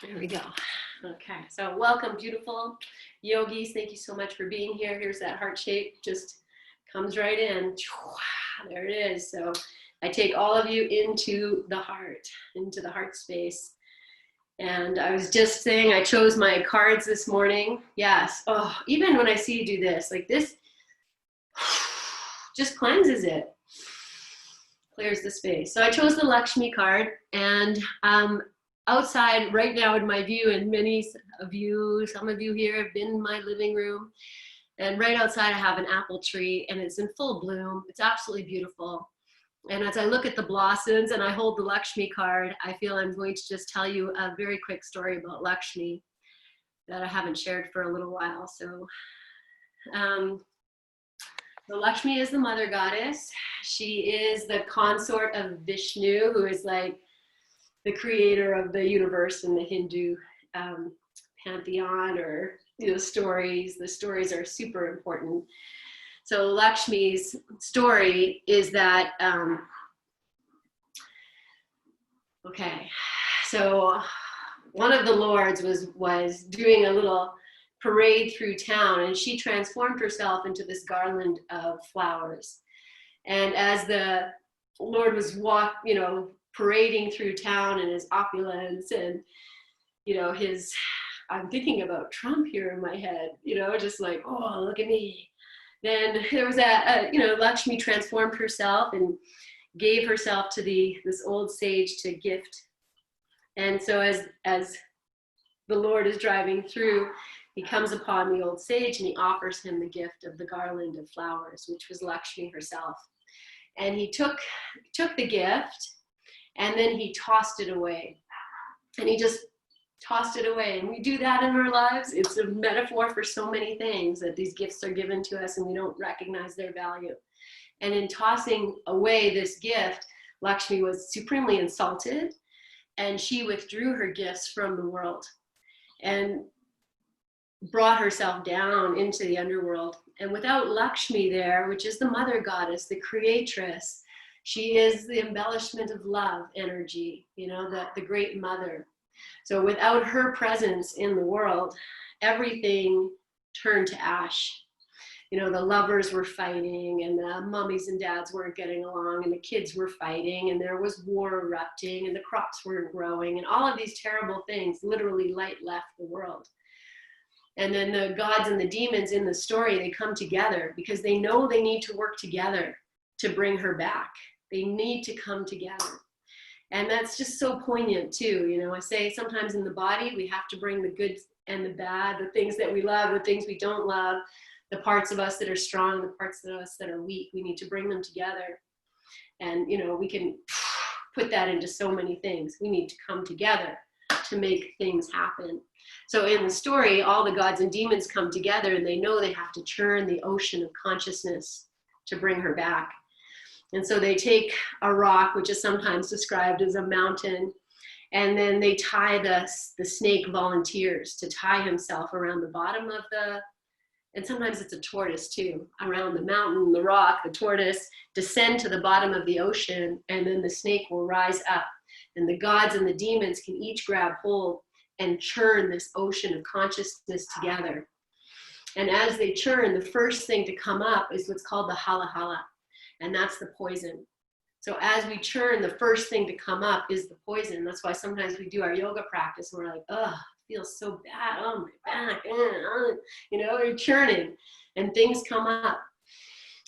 There we go. Okay, so welcome, beautiful yogis. Thank you so much for being here. Here's that heart shape, just comes right in. There it is. So I take all of you into the heart space. And I was just saying, I chose my cards this morning. Yes. Oh, even when I see you do this, like this, just cleanses it, clears the space. So I chose the Lakshmi card, and outside right now in my view, and some of you here have been in my living room, and right outside I have an apple tree, and it's in full bloom. It's absolutely beautiful. And as I look at the blossoms and I hold the Lakshmi card, I feel I'm going to just tell you a very quick story about Lakshmi that I haven't shared for a little while. So Lakshmi is the mother goddess. She is the consort of Vishnu, who is like the creator of the universe in the Hindu pantheon, or stories. The stories are super important. So Lakshmi's story is that, so one of the lords was doing a little parade through town, and she transformed herself into this garland of flowers. And as the Lord was parading through town in his opulence and, I'm thinking about Trump here in my head, just like, oh, look at me. Then there was Lakshmi transformed herself and gave herself to this old sage to gift. And so as the Lord is driving through, he comes upon the old sage and he offers him the gift of the garland of flowers, which was Lakshmi herself. And he took the gift, and then he tossed it away. And he just tossed it away. And we do that in our lives. It's a metaphor for so many things, that these gifts are given to us and we don't recognize their value. And in tossing away this gift, Lakshmi was supremely insulted, and she withdrew her gifts from the world and brought herself down into the underworld. And without Lakshmi there, which is the mother goddess, the creatress, she is the embellishment of love energy, the great mother. So without her presence in the world, everything turned to ash. The lovers were fighting, and the mummies and dads weren't getting along, and the kids were fighting, and there was war erupting, and the crops weren't growing, and all of these terrible things. Literally, light left the world. And then the gods and the demons in the story, they come together because they know they need to work together to bring her back. They need to come together. And that's just so poignant too. I say sometimes in the body, we have to bring the good and the bad, the things that we love, the things we don't love, the parts of us that are strong, the parts of us that are weak. We need to bring them together. And, we can put that into so many things. We need to come together to make things happen. So in the story, all the gods and demons come together, and they know they have to churn the ocean of consciousness to bring her back. And so they take a rock, which is sometimes described as a mountain, and then they tie the snake volunteers to tie himself around the bottom of and sometimes it's a tortoise too, around the mountain, the rock, the tortoise, descend to the bottom of the ocean, and then the snake will rise up. And the gods and the demons can each grab hold and churn this ocean of consciousness together. And as they churn, the first thing to come up is what's called the hala hala. And that's the poison. So as we churn, the first thing to come up is the poison. That's why sometimes we do our yoga practice and we're like, oh, it feels so bad. Oh, my back. We're churning and things come up.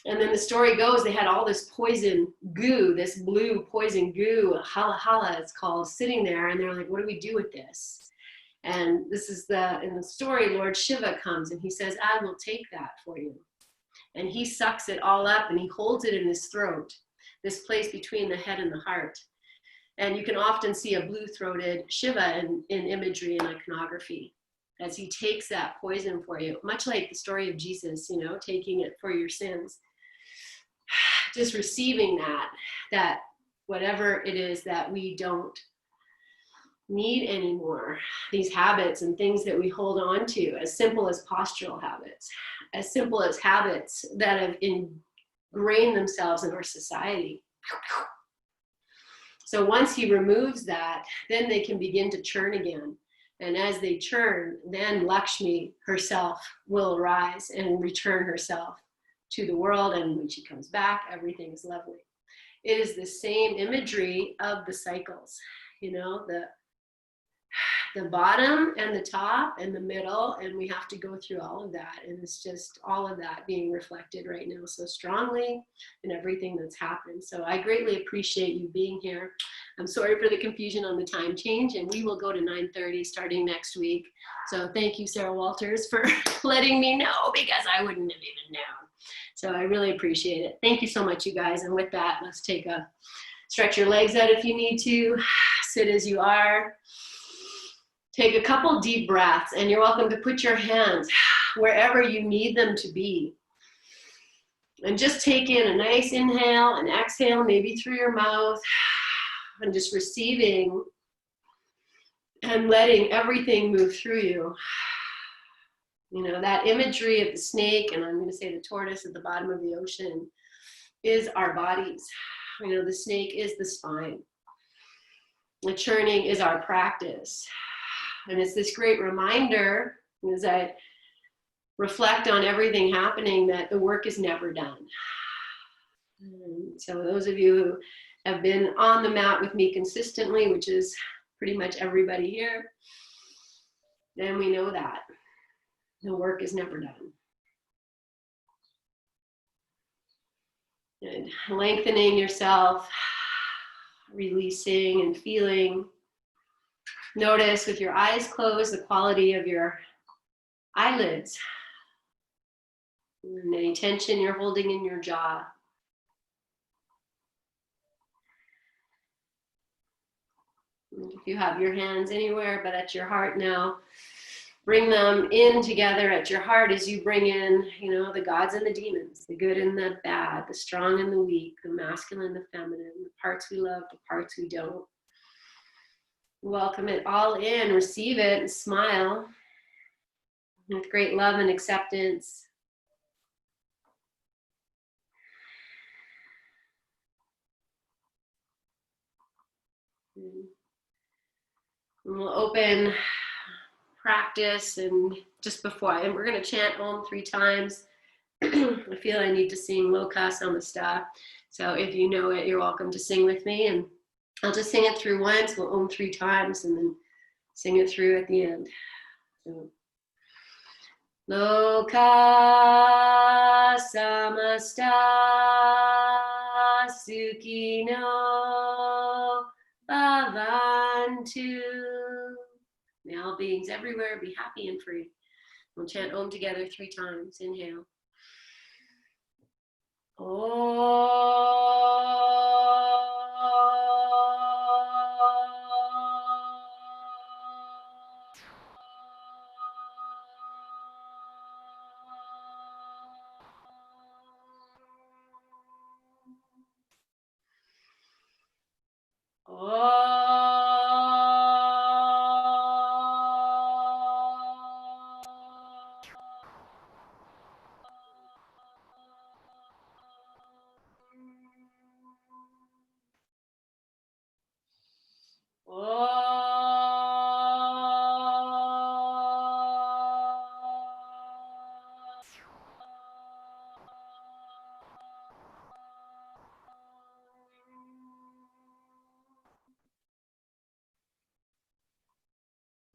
And then the story goes, they had all this poison goo, this blue poison goo, hala hala it's called, sitting there. And they're like, what do we do with this? And this is in the story, Lord Shiva comes and he says, I will take that for you. And he sucks it all up and he holds it in his throat, this place between the head and the heart. And you can often see a blue-throated Shiva in imagery and iconography as he takes that poison for you, much like the story of Jesus, taking it for your sins. Just receiving that whatever it is that we don't need anymore, these habits and things that we hold on to, as simple as postural habits, as simple as habits that have ingrained themselves in our society. So once he removes that, then they can begin to churn again. And as they churn, then Lakshmi herself will arise and return herself to the world. And when she comes back, everything is lovely. It is the same imagery of the cycles, you know, the bottom and the top and the middle, and we have to go through all of that, and it's just all of that being reflected right now so strongly in everything that's happened. So I greatly appreciate you being here. I'm sorry for the confusion on the time change, and we will go to 9:30 starting next week. So thank you, Sarah Walters, for letting me know, because I wouldn't have even known. So I really appreciate it. Thank you so much, you guys. And with that, let's stretch your legs out if you need to, sit as you are. Take a couple deep breaths, and you're welcome to put your hands wherever you need them to be. And just take in a nice inhale and exhale, maybe through your mouth, and just receiving and letting everything move through you. You know, that imagery of the snake, and I'm going to say the tortoise at the bottom of the ocean, is our bodies. You know, the snake is the spine. The churning is our practice. And it's this great reminder, as I reflect on everything happening, that the work is never done. And so those of you who have been on the mat with me consistently, which is pretty much everybody here, then we know that the work is never done. And lengthening yourself, releasing and feeling. Notice with your eyes closed the quality of your eyelids and any tension you're holding in your jaw. And if you have your hands anywhere but at your heart now, bring them in together at your heart as you bring in, you know, the gods and the demons, the good and the bad, the strong and the weak, the masculine, the feminine, the parts we love, the parts we don't. Welcome it all in, receive it, and smile with great love and acceptance. And we'll open practice, and just before, and we're going to chant Om 3 times. I feel I need to sing Loka Samasta. So if you know it, you're welcome to sing with me, and I'll just sing it through once. We'll Om 3 times and then sing it through at the end. So, Loka Samasta Sukhino Bhavantu. May all beings everywhere be happy and free. We'll chant Om together 3 times. Inhale.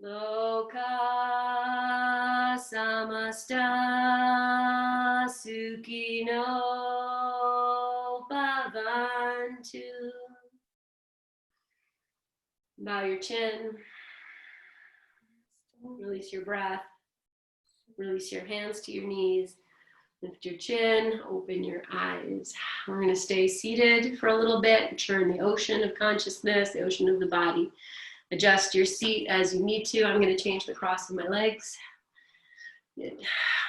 Loka Samasta Sukhino Bhavantu. Bow your chin. Release your breath. Release your hands to your knees. Lift your chin. Open your eyes. We're going to stay seated for a little bit. Churn the ocean of consciousness, the ocean of the body. Adjust your seat as you need to. I'm going to change the cross of my legs. And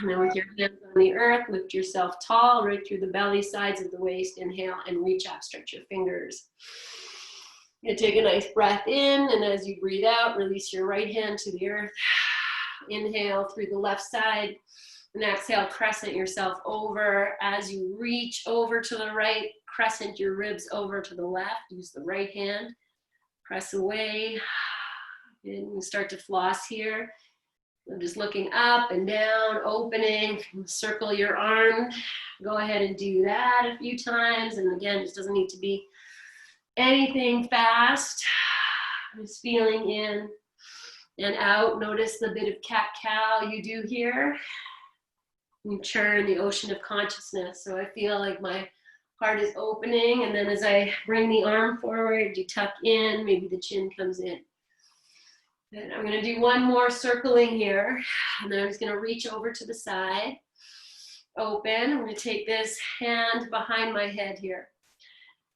then with your hands on the earth, lift yourself tall, right through the belly, sides of the waist. Inhale and reach up. Stretch your fingers. You take a nice breath in, and as you breathe out, release your right hand to the earth. Inhale through the left side, and exhale, crescent yourself over. As you reach over to the right, crescent your ribs over to the left. Use the right hand. Press away. And start to floss here. I'm just looking up and down, opening, circle your arm. Go ahead and do that a few times. And again, it doesn't need to be anything fast. Just feeling in and out. Notice the bit of cat-cow you do here. You churn the ocean of consciousness. So I feel like my heart is opening, and then as I bring the arm forward, you tuck in, maybe the chin comes in. And I'm going to do one more circling here, and then I'm just going to reach over to the side, open. I'm going to take this hand behind my head here.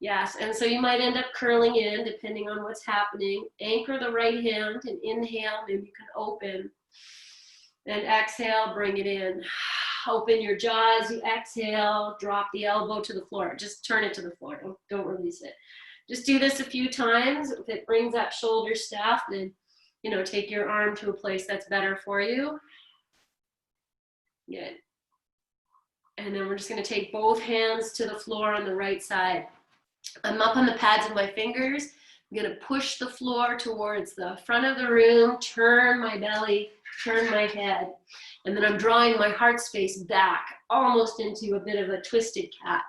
Yes, and so you might end up curling in depending on what's happening. Anchor the right hand and inhale, maybe you can open. And exhale, bring it in. Open your jaw as you exhale, drop the elbow to the floor. Just turn it to the floor, don't release it. Just do this a few times. If it brings up shoulder stuff, then take your arm to a place that's better for you. Good. And then we're just going to take both hands to the floor on the right side. I'm up on the pads of my fingers. I'm going to push the floor towards the front of the room, turn my belly, turn my head. And then I'm drawing my heart space back, almost into a bit of a twisted cat.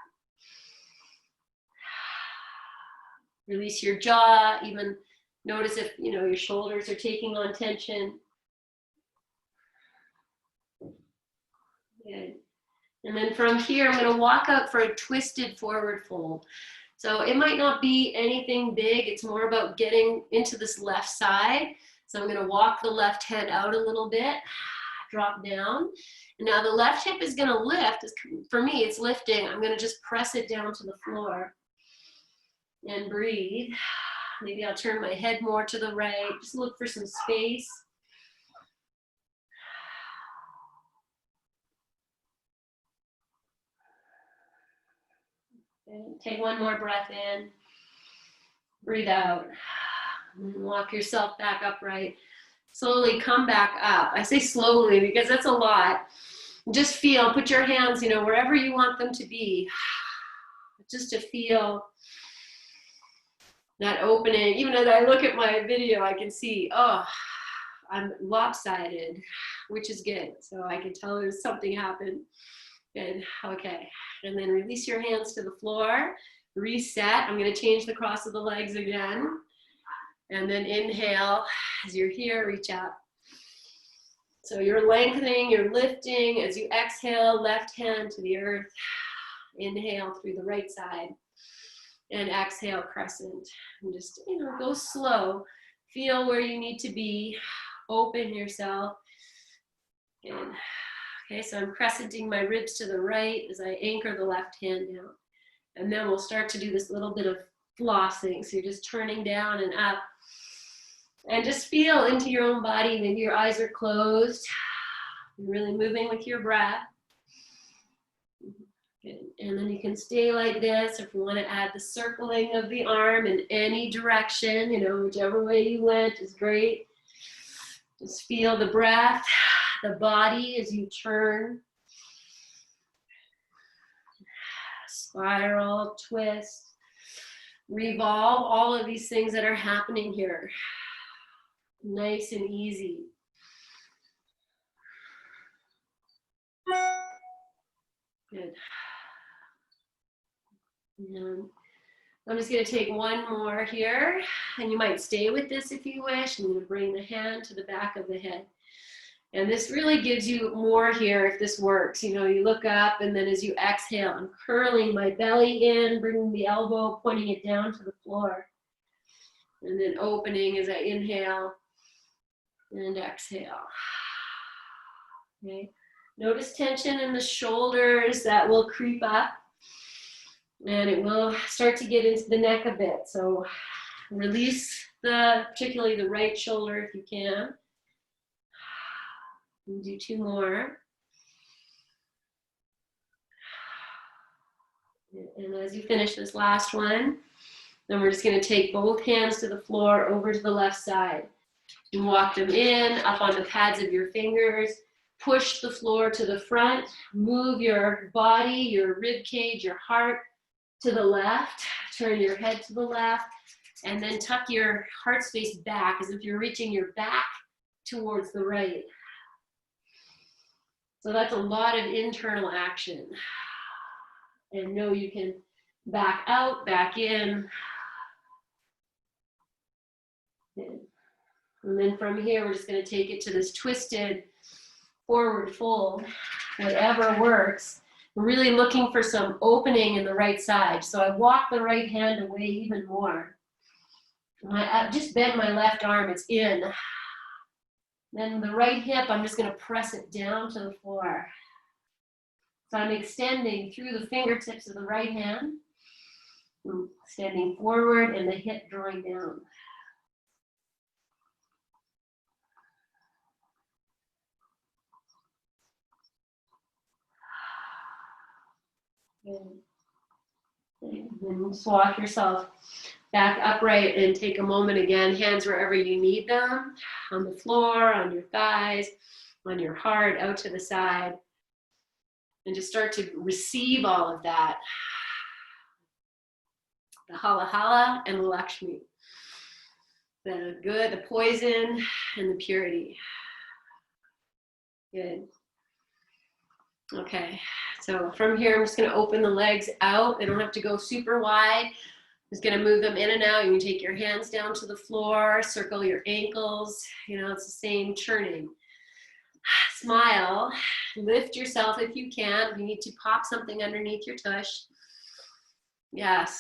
Release your jaw, even notice if your shoulders are taking on tension. Good. And then from here, I'm going to walk up for a twisted forward fold. So it might not be anything big. It's more about getting into this left side. So I'm going to walk the left head out a little bit, drop down. And now the left hip is going to lift. For me, it's lifting. I'm going to just press it down to the floor and breathe. Maybe I'll turn my head more to the right. Just look for some space. And take one more breath in. Breathe out. And walk yourself back upright. Slowly come back up. I say slowly because that's a lot. Just feel, put your hands, wherever you want them to be. Just to feel that opening. Even as I look at my video, I can see, I'm lopsided, which is good. So I can tell there's something happened. Good, okay. And then release your hands to the floor. Reset. I'm going to change the cross of the legs again. And then inhale. As you're here, reach out. So you're lengthening, you're lifting. As you exhale, left hand to the earth. Inhale through the right side. And exhale, crescent. And just, go slow. Feel where you need to be. Open yourself. Good. Okay, so I'm crescenting my ribs to the right as I anchor the left hand down. And then we'll start to do this little bit of flossing. So you're just turning down and up. And just feel into your own body. Maybe your eyes are closed. You're really moving with your breath. Good. And then you can stay like this, or if you want to add the circling of the arm in any direction, whichever way you went is great. Just feel the breath, the body as you turn. Spiral, twist, revolve, all of these things that are happening here. Nice and easy. Good. And I'm just going to take one more here, and you might stay with this if you wish. I'm going to bring the hand to the back of the head. And this really gives you more here if this works. You look up, and then as you exhale, I'm curling my belly in, bringing the elbow, pointing it down to the floor. And then opening as I inhale and exhale. Okay. Notice tension in the shoulders that will creep up. And it will start to get into the neck a bit. So release particularly the right shoulder if you can. And do two more. And as you finish this last one, then we're just going to take both hands to the floor over to the left side. And walk them in, up on the pads of your fingers. Push the floor to the front. Move your body, your rib cage, your heart to the left. Turn your head to the left. And then tuck your heart space back as if you're reaching your back towards the right. So that's a lot of internal action. And know you can back out, back in. And then from here, we're just going to take it to this twisted forward fold, whatever works. We're really looking for some opening in the right side. So I walk the right hand away even more. I just bent my left arm, it's in. Then the right hip, I'm just going to press it down to the floor. So I'm extending through the fingertips of the right hand, extending forward and the hip drawing down. And then just walk yourself back upright and take a moment again, hands wherever you need them, on the floor, on your thighs, on your heart, out to the side. And just start to receive all of that. The hala hala and the Lakshmi. The good, the poison, and the purity. Good. Okay, so from here, I'm just going to open the legs out. They don't have to go super wide. I'm just going to move them in and out. You can take your hands down to the floor, circle your ankles. You know, it's the same churning. Smile, lift yourself if you can. You need to pop something underneath your tush. Yes.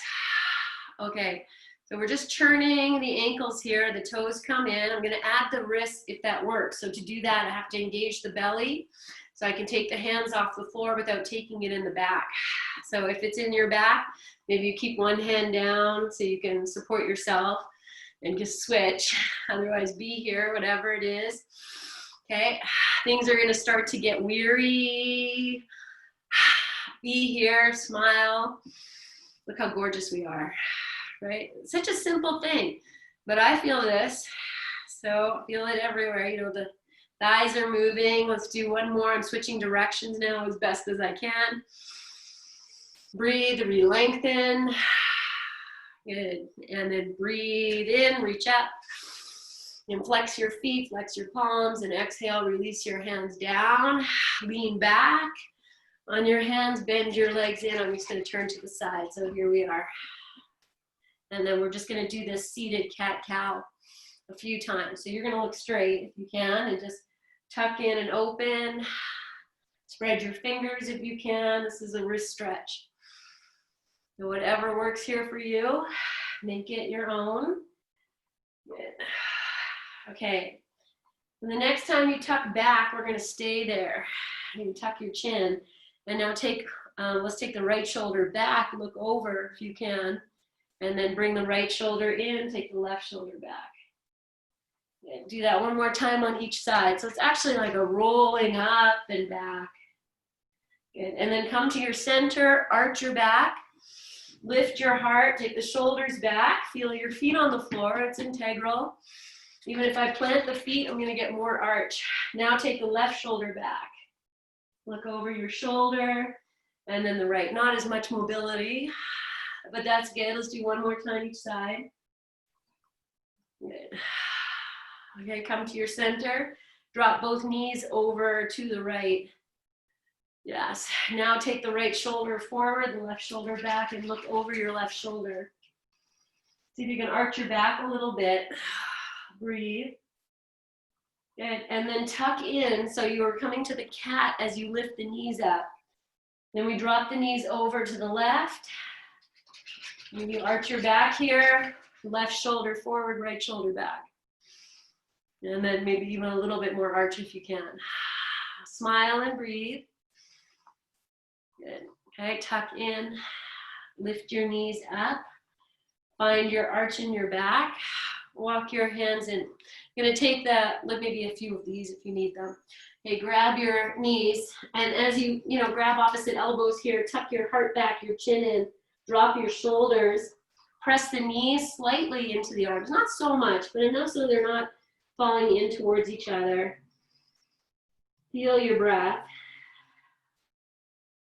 Okay, so we're just churning the ankles here. The toes come in. I'm going to add the wrists if that works. So to do that, I have to engage the belly. So I can take the hands off the floor without taking it in the back. So if it's in your back, maybe you keep one hand down so you can support yourself and just switch. Otherwise, be here, whatever it is. Okay, things are going to start to get weary. Be here, smile. Look how gorgeous we are, right? Such a simple thing, but I feel this, so feel it everywhere. You know, the thighs are moving. Let's do one more. I'm switching directions now as best as I can. Breathe, re-lengthen. Good, and then breathe in, reach up. And flex your feet, flex your palms, and exhale, release your hands down. Lean back on your hands, bend your legs in. I'm just going to turn to the side. So here we are. And then we're just going to do this seated cat-cow a few times. So you're going to look straight if you can and just tuck in and open. Spread your fingers if you can. This is a wrist stretch. So whatever works here for you, make it your own. Good. Okay, and the next time you tuck back, we're going to stay there. You can tuck your chin. And now let's take the right shoulder back, look over if you can, and then bring the right shoulder in, take the left shoulder back. And do that one more time on each side. So it's actually like a rolling up and back. Good. And then come to your center, arch your back, lift your heart, take the shoulders back, feel your feet on the floor, it's integral. Even if I plant the feet, I'm going to get more arch. Now take the left shoulder back. Look over your shoulder, and then the right. Not as much mobility, but that's good. Let's do one more time each side. Good. Okay, come to your center. Drop both knees over to the right. Yes. Now take the right shoulder forward, the left shoulder back, and look over your left shoulder. See if you can arch your back a little bit. Breathe. Good. And then tuck in, so you are coming to the cat as you lift the knees up. Then we drop the knees over to the left. And you arch your back here, left shoulder forward, right shoulder back. And then maybe even a little bit more arch if you can. Smile and breathe. Good. Okay, tuck in, lift your knees up. Find your arch in your back. Walk your hands in. You're going to take maybe a few of these if you need them. Okay, grab your knees, and as you grab opposite elbows here, tuck your heart back, your chin in, drop your shoulders, press the knees slightly into the arms. Not so much, but enough so they're not falling in towards each other. Feel your breath.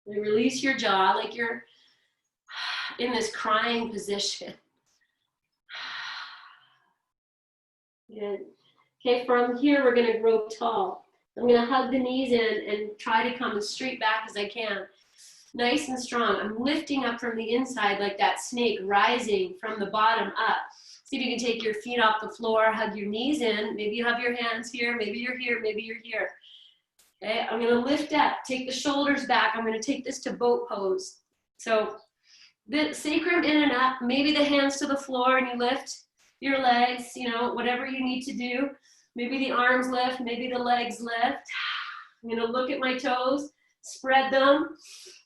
And release your jaw like you're in this crying position. Good. Okay, from here, we're gonna grow tall. I'm gonna hug the knees in and try to come as straight back as I can. Nice and strong. I'm lifting up from the inside like that snake, rising from the bottom up. See if you can take your feet off the floor, hug your knees in. Maybe you have your hands here, maybe you're here, maybe you're here. Okay, I'm gonna lift up, take the shoulders back. I'm gonna take this to boat pose. So the sacrum in and up, maybe the hands to the floor and you lift your legs, you know, whatever you need to do. Maybe the arms lift, maybe the legs lift. I'm gonna look at my toes, spread them,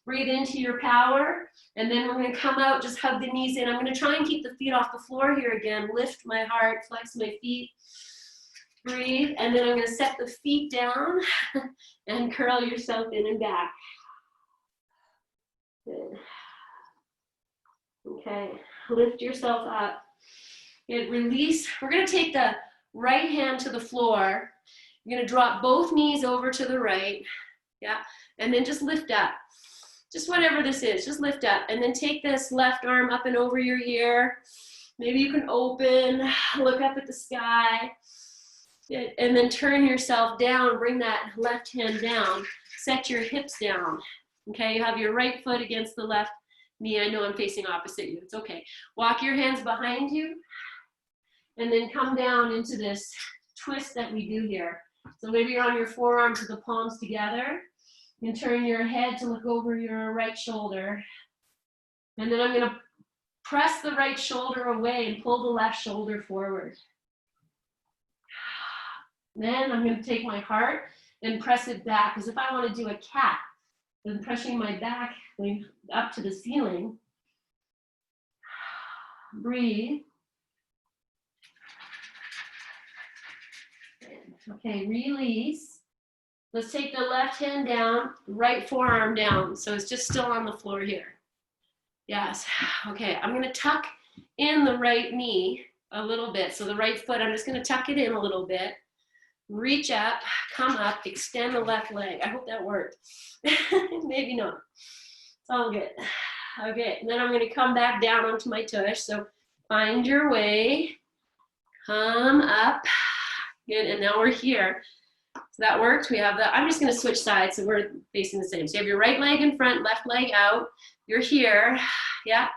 breathe into your power, and then we're gonna come out, just hug the knees in. I'm gonna try and keep the feet off the floor here again, lift my heart, flex my feet, breathe, and then I'm gonna set the feet down and curl yourself in and back. Good. Okay, lift yourself up. Good, release. We're gonna take the right hand to the floor. You're gonna drop both knees over to the right, yeah, and then just lift up. Just whatever this is, just lift up. And then take this left arm up and over your ear. Maybe you can open, look up at the sky. Good. And then turn yourself down, bring that left hand down. Set your hips down, okay? You have your right foot against the left knee. I know I'm facing opposite you, it's okay. Walk your hands behind you, and then come down into this twist that we do here. So maybe you're on your forearms with the palms together. You can turn your head to look over your right shoulder. And then I'm gonna press the right shoulder away and pull the left shoulder forward. Then I'm gonna take my heart and press it back, because if I wanna do a cat, then pressing my back going up to the ceiling. Breathe. Okay, release. Let's take the left hand down, right forearm down. So it's just still on the floor here. Yes, okay, I'm gonna tuck in the right knee a little bit. So the right foot, I'm just gonna tuck it in a little bit. Reach up, come up, extend the left leg. I hope that worked. Maybe not. It's all good. Okay, and then I'm gonna come back down onto my tush. So find your way, come up. Good, and now we're here. So that worked. We have the, I'm just gonna switch sides so we're facing the same. So you have your right leg in front, left leg out. You're here, yeah.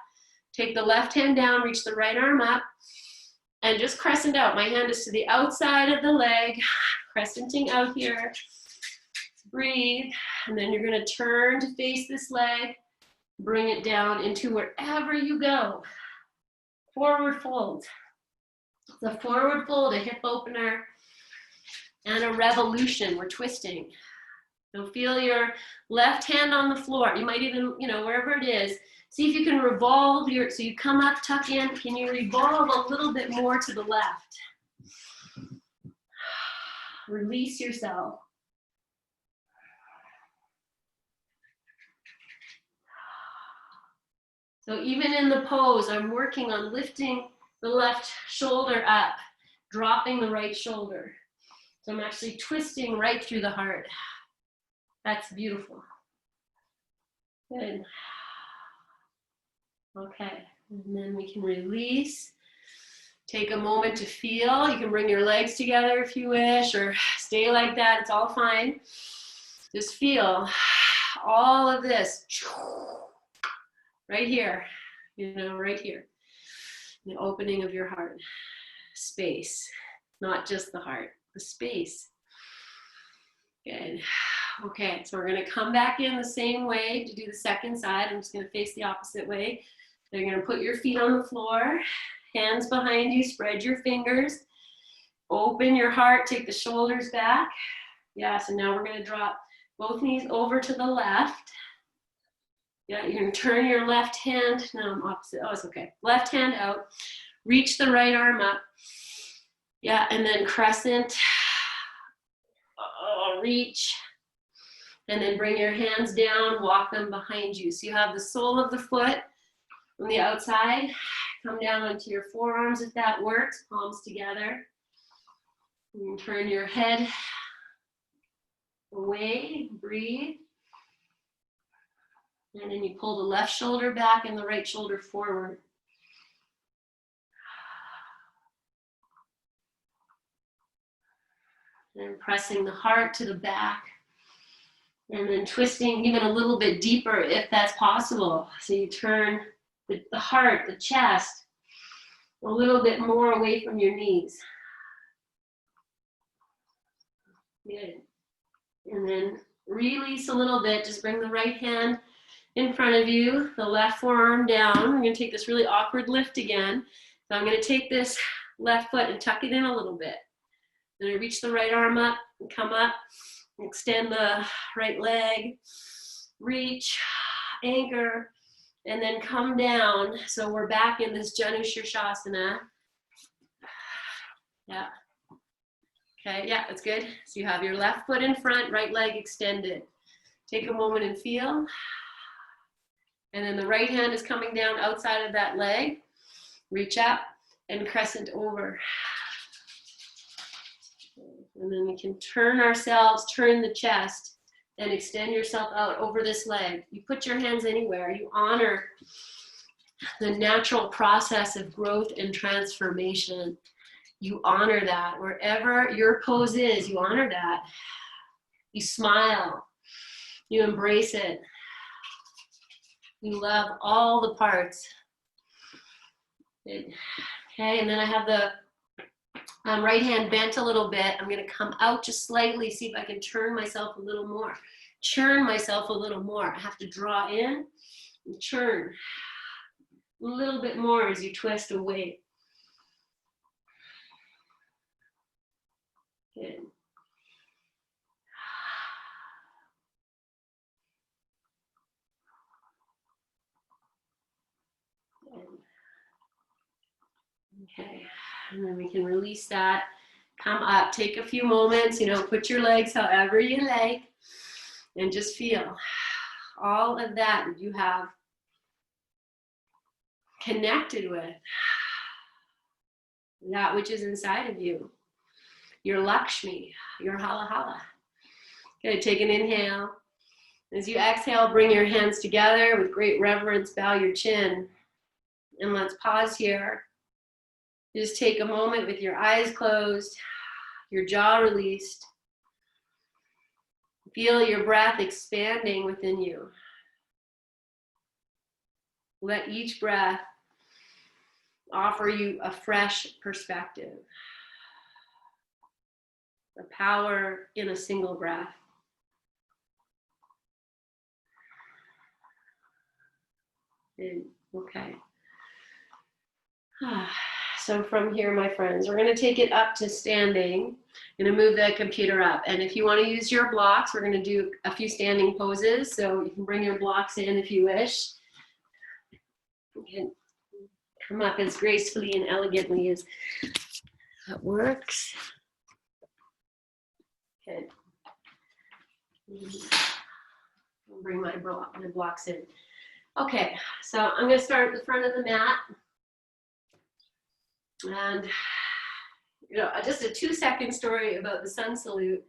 Take the left hand down, reach the right arm up, and just crescent out. My hand is to the outside of the leg, crescenting out here. Breathe, and then you're gonna turn to face this leg, bring it down into wherever you go. Forward fold. It's a forward fold, a hip opener, and a revolution. We're twisting. So feel your left hand on the floor. You might even, you know, wherever it is, see if you can revolve your, so you come up, tuck in. Can you revolve a little bit more to the left? Release yourself. So even in the pose, I'm working on lifting the left shoulder up, dropping the right shoulder. So I'm actually twisting right through the heart. That's beautiful. Good. Okay, and then we can release. Take a moment to feel. You can bring your legs together if you wish, or stay like that, it's all fine. Just feel all of this right here, you know, right here. The opening of your heart, space, not just the heart, the space. Good. Okay, so we're gonna come back in the same way to do the second side. I'm just gonna face the opposite way. So you're gonna put your feet on the floor, hands behind you, spread your fingers, open your heart, take the shoulders back. Yeah, so now we're gonna drop both knees over to the left. Yeah, you're gonna turn your left hand, no, I'm opposite, oh, it's okay. Left hand out, reach the right arm up. Yeah, and then crescent, reach, and then bring your hands down, walk them behind you. So you have the sole of the foot on the outside, come down onto your forearms if that works, palms together. You can turn your head away, breathe. And then you pull the left shoulder back and the right shoulder forward. And pressing the heart to the back. And then twisting even a little bit deeper if that's possible. So you turn the heart, the chest, a little bit more away from your knees. Good. And then release a little bit. Just bring the right hand in front of you, the left forearm down. We're going to take this really awkward lift again. So I'm going to take this left foot and tuck it in a little bit. Then I reach the right arm up and come up. Extend the right leg. Reach, anchor, and then come down. So we're back in this Janu Shirshasana. Yeah. Okay, yeah, that's good. So you have your left foot in front, right leg extended. Take a moment and feel. And then the right hand is coming down outside of that leg. Reach up and crescent over. And then we can turn ourselves, turn the chest, and extend yourself out over this leg. You put your hands anywhere. You honor the natural process of growth and transformation. You honor that. Wherever your pose is, you honor that. You smile. You embrace it. You love all the parts. Okay, and then I have the right hand bent a little bit. I'm going to come out just slightly, see if I can turn myself a little more. Churn myself a little more. I have to draw in and churn a little bit more as you twist away. Good. Okay, and then we can release that. Come up, take a few moments, put your legs however you like, and just feel all of that you have connected with, that which is inside of you, your Lakshmi, your Hala Hala. Okay, take an inhale. As you exhale, bring your hands together with great reverence, bow your chin, and let's pause here. Just take a moment with your eyes closed, your jaw released. Feel your breath expanding within you. Let each breath offer you a fresh perspective. The power in a single breath. And, okay. So from here, my friends, we're going to take it up to standing. I'm going to move the computer up. And if you want to use your blocks, we're going to do a few standing poses. So you can bring your blocks in if you wish. You can come up as gracefully and elegantly as that works. Okay. I'll bring my blocks in. Okay, so I'm going to start at the front of the mat. And, just a 2-second story about the sun salute,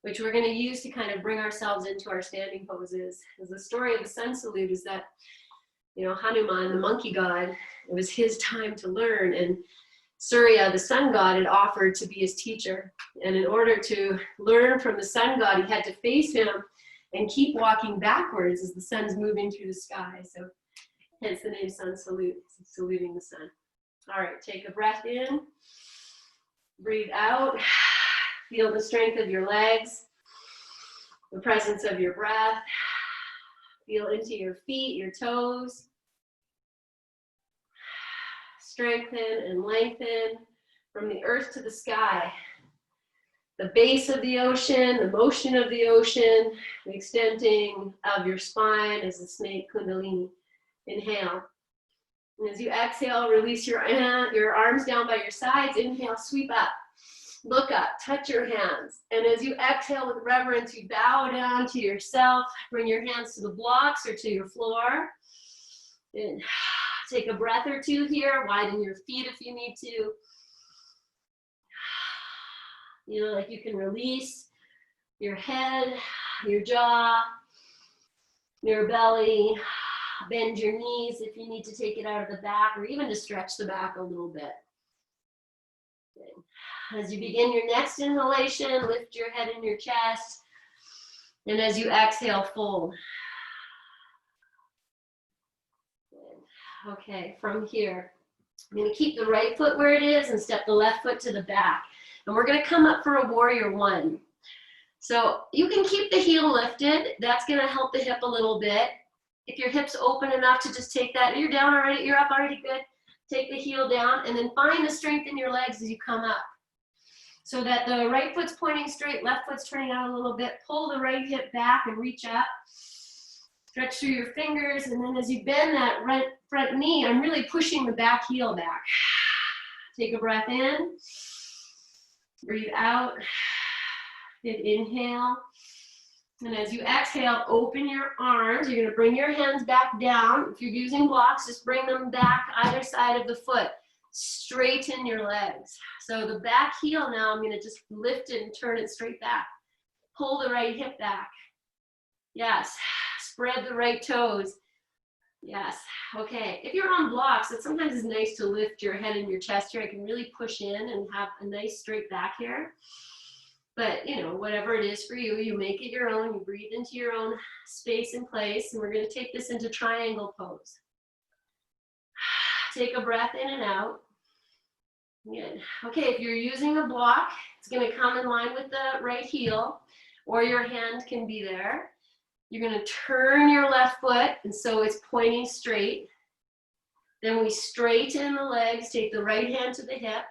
which we're going to use to kind of bring ourselves into our standing poses. The story of the sun salute is that, Hanuman, the monkey god, it was his time to learn, and Surya, the sun god, had offered to be his teacher. And in order to learn from the sun god, he had to face him and keep walking backwards as the sun's moving through the sky. So hence the name sun salute, saluting the sun. All right, take a breath in, breathe out, feel the strength of your legs, the presence of your breath, feel into your feet, your toes, strengthen and lengthen from the earth to the sky, the base of the ocean, the motion of the ocean, the extending of your spine as a snake kundalini. Inhale. And as you exhale, release your arms down by your sides. Inhale, sweep up, look up, touch your hands. And as you exhale with reverence, you bow down to yourself. Bring your hands to the blocks or to your floor. And take a breath or two here. Widen your feet if you need to. Like you can release your head, your jaw, your belly. Bend your knees if you need to take it out of the back, or even to stretch the back a little bit. Good. As you begin your next inhalation, lift your head and your chest. And as you exhale, fold. Okay, from here, I'm going to keep the right foot where it is and step the left foot to the back. And we're going to come up for a warrior one. So you can keep the heel lifted. That's going to help the hip a little bit. If your hip's open enough to just take that, you're down already, you're up already, good. Take the heel down and then find the strength in your legs as you come up. So that the right foot's pointing straight, left foot's turning out a little bit. Pull the right hip back and reach up. Stretch through your fingers, and then as you bend that right front knee, I'm really pushing the back heel back. Take a breath in. Breathe out. Good inhale. And as you exhale, open your arms. You're going to bring your hands back down. If you're using blocks, just bring them back either side of the foot. Straighten your legs. So the back heel now, I'm going to just lift it and turn it straight back. Pull the right hip back. Yes. Spread the right toes. Yes. Okay. If you're on blocks, it sometimes is nice to lift your head and your chest here. I can really push in and have a nice straight back here. But, you know, whatever it is for you, you make it your own. You breathe into your own space and place. And we're going to take this into triangle pose. Take a breath in and out. Good. Okay, if you're using a block, it's going to come in line with the right heel, or your hand can be there. You're going to turn your left foot, and so it's pointing straight. Then we straighten the legs, take the right hand to the hip,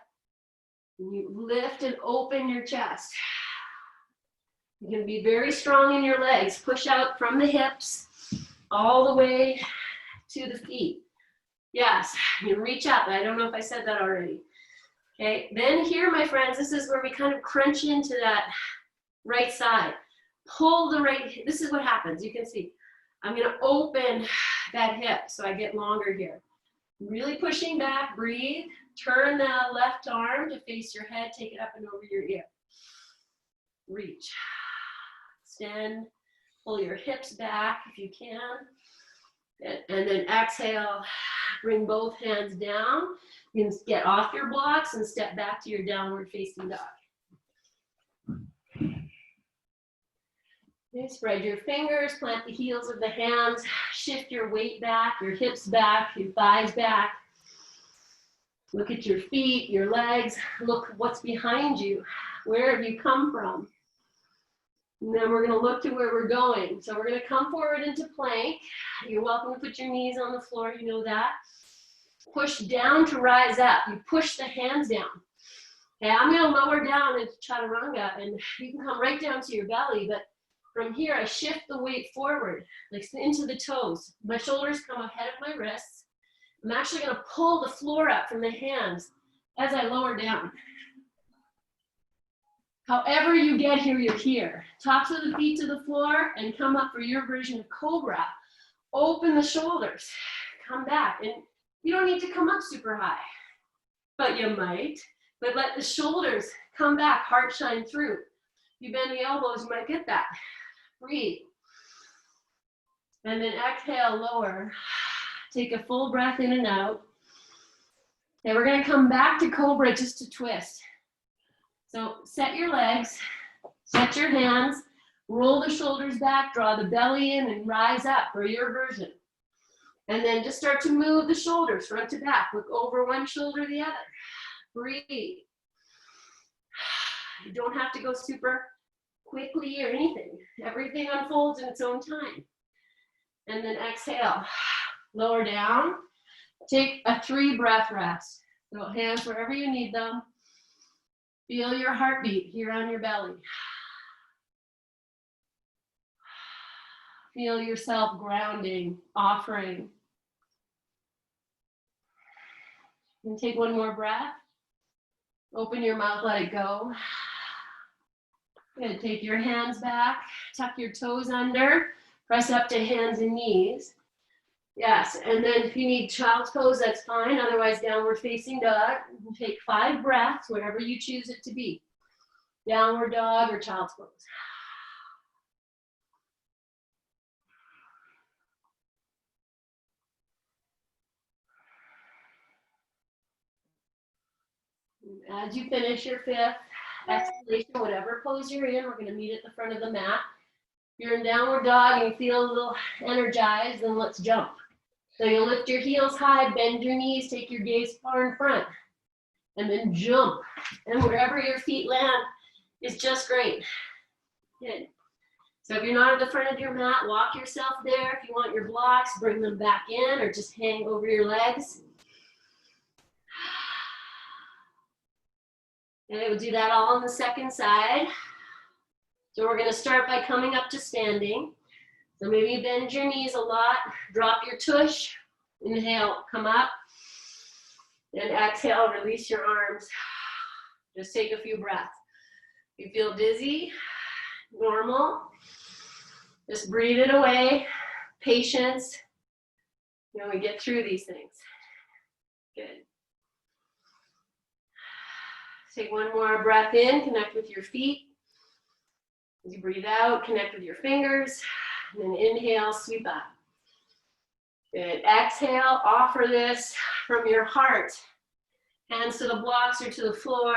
and you lift and open your chest. You're going to be very strong in your legs. Push out from the hips all the way to the feet. Yes, you reach up. I don't know if I said that already. Okay, then here, my friends, this is where we kind of crunch into that right side. Pull the right, this is what happens, you can see. I'm gonna open that hip so I get longer here. Really pushing back, breathe. Turn the left arm to face your head, take it up and over your ear. Reach, extend, pull your hips back if you can. And then exhale, bring both hands down. You can get off your blocks and step back to your downward facing dog. Okay, spread your fingers, plant the heels of the hands, shift your weight back, your hips back, your thighs back. Look at your feet, your legs, look what's behind you. Where have you come from? And then we're gonna look to where we're going. So we're gonna come forward into plank. You're welcome to put your knees on the floor, you know that. Push down to rise up. You push the hands down. Okay, I'm gonna lower down into chaturanga and you can come right down to your belly, but from here, I shift the weight forward, like into the toes. My shoulders come ahead of my wrists. I'm actually gonna pull the floor up from the hands as I lower down. However you get here, you're here. Tops of the feet to the floor and come up for your version of cobra. Open the shoulders, come back. And you don't need to come up super high, but you might. But let the shoulders come back, heart shine through. You bend the elbows, you might get that. Breathe. And then exhale, lower. Take a full breath in and out. Okay, we're gonna come back to cobra just to twist. So set your legs, set your hands, roll the shoulders back, draw the belly in and rise up for your version. And then just start to move the shoulders front to back. Look over one shoulder, the other. Breathe. You don't have to go super quickly or anything. Everything unfolds in its own time. And then exhale, lower down. Take a 3-breath rest. So hands wherever you need them. Feel your heartbeat here on your belly. Feel yourself grounding, offering. And take one more breath. Open your mouth, let it go. Good, take your hands back, tuck your toes under, press up to hands and knees. Yes, and then if you need child's pose, that's fine. Otherwise, downward facing dog. Take 5 breaths, wherever you choose it to be. Downward dog or child's pose. As you finish your fifth exhalation, whatever pose you're in, we're going to meet at the front of the mat. If you're in downward dog and you feel a little energized, then let's jump. So you lift your heels high, bend your knees, take your gaze far in front, and then jump. And wherever your feet land is just great. Good. So if you're not at the front of your mat, walk yourself there. If you want your blocks, bring them back in or just hang over your legs. And we'll do that all on the second side. So we're going to start by coming up to standing. So maybe bend your knees a lot, drop your tush, inhale, come up, and exhale, release your arms. Just take a few breaths. If you feel dizzy, normal, just breathe it away, patience. You know, we get through these things. Good. Take one more breath in, connect with your feet. As you breathe out, connect with your fingers, and then inhale, sweep up. Good. Exhale, offer this from your heart. Hands to the blocks or to the floor.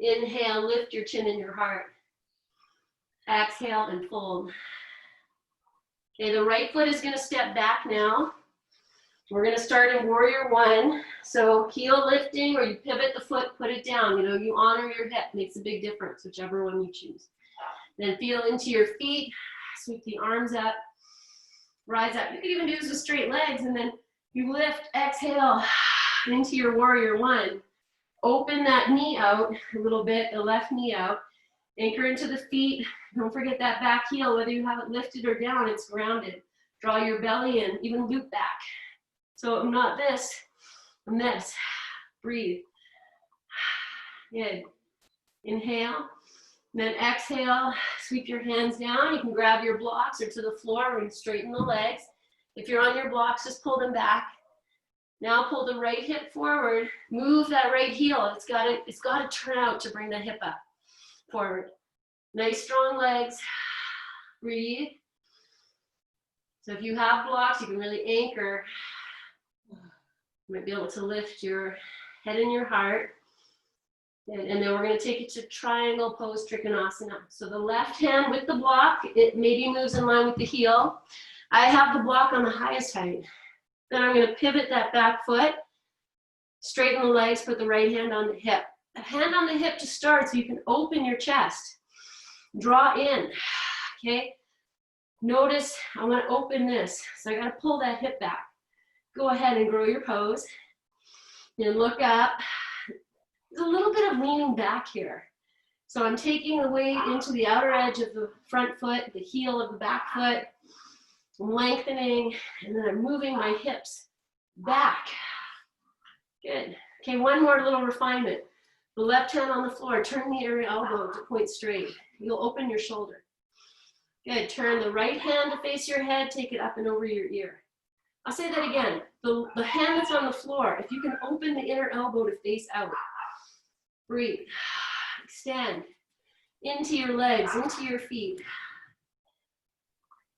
Inhale, lift your chin in your heart. Exhale and fold. Okay, the right foot is going to step back now. We're going to start in warrior one. So heel lifting, or you pivot the foot, put it down. You know, you honor your hip. Makes a big difference, whichever one you choose. Then feel into your feet. Sweep the arms up. Rise up. You can even do this with straight legs, and then you lift, exhale, into your warrior one. Open that knee out a little bit, the left knee out. Anchor into the feet. Don't forget that back heel, whether you have it lifted or down, it's grounded. Draw your belly in, even loop back. So I'm not this, I'm this. Breathe. Good. Inhale. Then exhale, sweep your hands down. You can grab your blocks or to the floor and straighten the legs. If you're on your blocks, just pull them back. Now pull the right hip forward. Move that right heel. It's got to turn out to bring the hip up. Forward. Nice strong legs. Breathe. So if you have blocks, you can really anchor. You might be able to lift your head and your heart. And then we're going to take it to triangle pose, Trikonasana. So the left hand with the block, it maybe moves in line with the heel. I have the block on the highest height. Then I'm going to pivot that back foot, straighten the legs, put the right hand on the hip. A hand on the hip to start so you can open your chest. Draw in, okay? Notice I want to open this, so I got to pull that hip back. Go ahead and grow your pose. Then look up. There's a little bit of leaning back here. So I'm taking the weight into the outer edge of the front foot, the heel of the back foot. I'm lengthening, and then I'm moving my hips back. Good. Okay, one more little refinement. The left hand on the floor, turn the inner elbow to point straight. You'll open your shoulder. Good. Turn the right hand to face your head, take it up and over your ear. I'll say that again. The hand that's on the floor, if you can open the inner elbow to face out. Breathe. Extend into your legs, into your feet.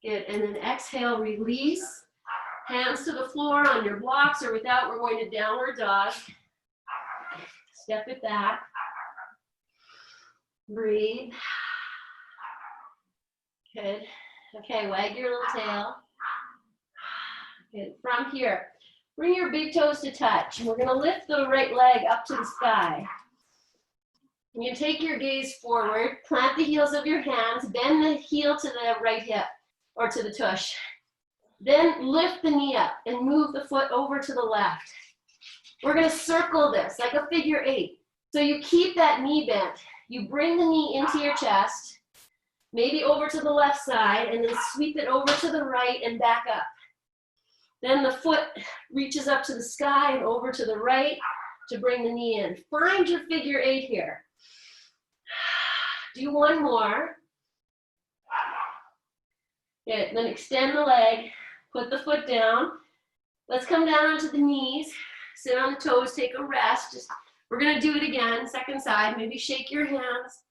Good. And then exhale, release. Hands to the floor on your blocks or without. We're going to downward dog. Step it back. Breathe. Good. Okay, wag your little tail. Good. From here, bring your big toes to touch. We're going to lift the right leg up to the sky. You take your gaze forward, plant the heels of your hands, bend the heel to the right hip or to the tush. Then lift the knee up and move the foot over to the left. We're going to circle this like a figure 8. So you keep that knee bent. You bring the knee into your chest, maybe over to the left side, and then sweep it over to the right and back up. Then the foot reaches up to the sky and over to the right to bring the knee in. Find your figure 8 here. Do one more. Good. Then extend the leg, put the foot down. Let's come down onto the knees, sit on the toes, take a rest. We're going to do it again, second side. Maybe shake your hands,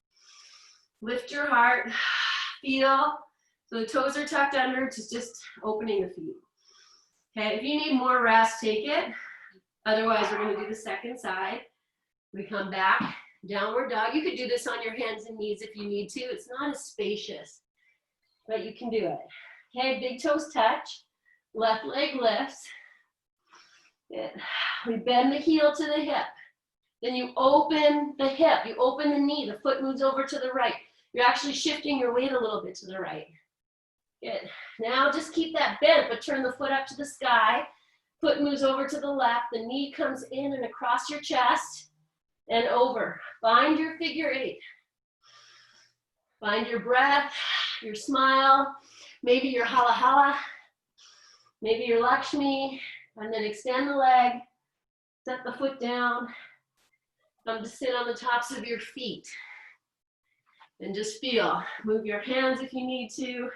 lift your heart, feel. So the toes are tucked under, it's just opening the feet. Okay, if you need more rest, take it. Otherwise, we're going to do the second side. We come back, downward dog. You could do this on your hands and knees if you need to. It's not as spacious, but you can do it. Okay, big toes touch. Left leg lifts. Good. We bend the heel to the hip. Then you open the hip. You open the knee. The foot moves over to the right. You're actually shifting your weight a little bit to the right. Good. Now just keep that bent, but turn the foot up to the sky. Foot moves over to the left. The knee comes in and across your chest and over. Find your figure eight. Find your breath, your smile, maybe your hala hala, maybe your Lakshmi, and then extend the leg, set the foot down, come to sit on the tops of your feet. And just feel, move your hands if you need to.